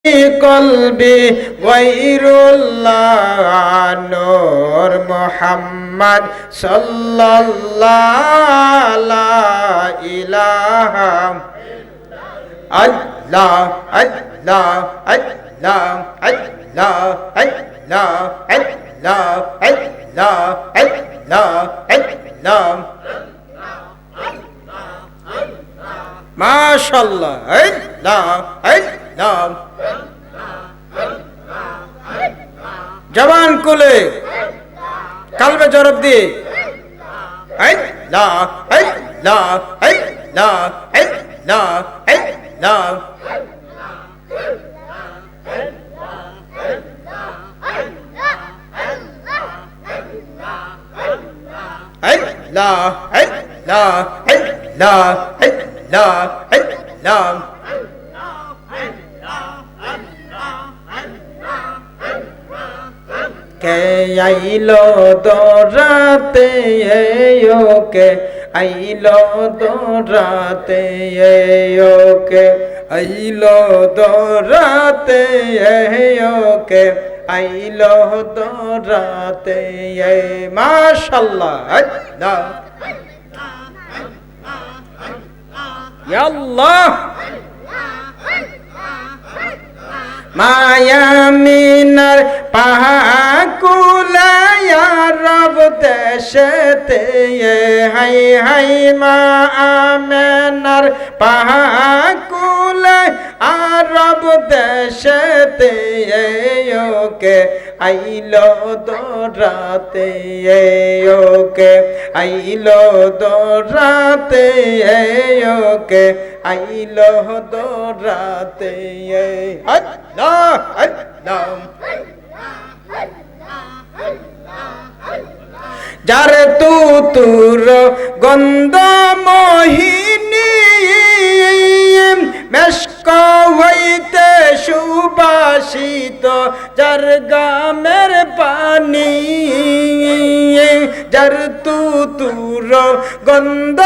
কলবি গায়রুল্লাহ নূর মুহাম্মদ সাল্লাল্লাহু লা ইলাহা আল্লাহ আল্লাহ আল্লাহ আল্লাহ আল্লাহ আল্লাহ আল্লাহ আল্লাহ আল্লাহ মাশাআল্লাহ আল্লাহ আল্লাহ জবান খুলে কালবে জবাব দিয়ে আল্লাহ আল্লাহ আল্লাহ আল্লাহ আল্লাহ আল্লাহ আল্লাহ আল্লাহ আল্লাহ আল্লাহ কে আইলো দরাতে ওকে আইলো দরাতে ওকে আইলো দরাতে ওকে আইলো দরাতে মাশাআল্লাহ আল্লাহ ইয়া আল্লাহ মায়ামিনার পাহাকুলা ইয়া রব দেশেতে হাই হাই মা আমেনার পাহাকুলা আরব দেশেতে ওকে আইলো দরাতে ওকে আইলো দরাতে ওকে আইলো দরাতে আল্লাহ আল্লাহ যার তুর গন্ধ মোহিনী মেশক হইতে সুবাসিত যার গামের পানি যার তুর গন্ধ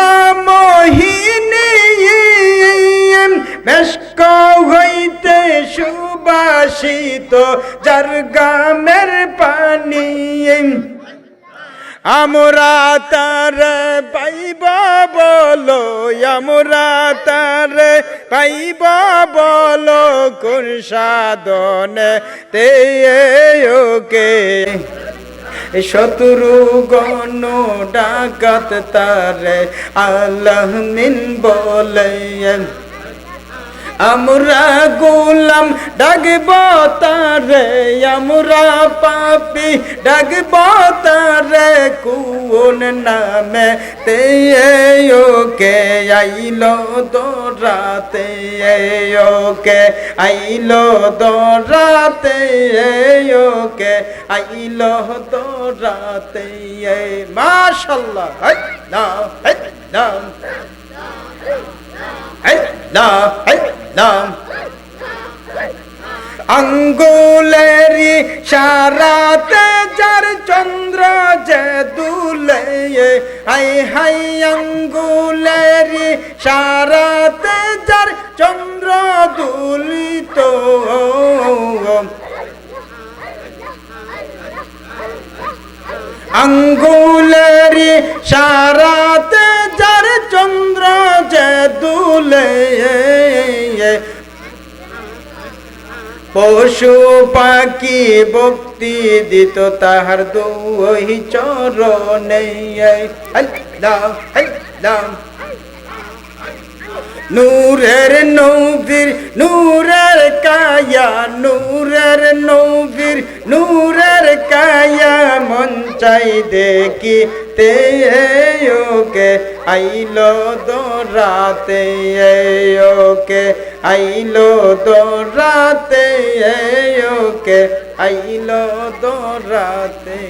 মোহিনী মেশক হইতে সুবাসিত যার গামের পানি আমরা তার পাইব বলো আমরা তার পাইব বলো কোন সাধনে তে ওকে শত্রু গণ ডাকাত তারে আল্লাহ মিন বলে আমরা গোলাম ডাকব তারে আমরা পাপী ডাকব তারে কোন নামে তে ওকে আইলো দরাতে ওকে আইলো দরাতে ওকে আইলো দরাতে মাশাআল্লাহ আল্লাহ আল্লাহ আল্লাহ আল্লাহ আঙ্গুলেরি সারাতে যার চন্দ্র যে দুলে হাই হাই আঙ্গুলেরি সারাতে যার চন্দ্র দুলিত আঙ্গুলেরি সারাতে যার চন্দ্র যে দুলে পশু পাখি ভক্তি দিত তাহার দুই চরণে আল্লাহ আল্লাহ নূরের নবীর নূরের কায়া নূরের নবীর নূরের কায়া মন চাই দেখি তে ওকে আইলো দরাতে ওকে আইলো দরাতে ওকে আইলো দরাতে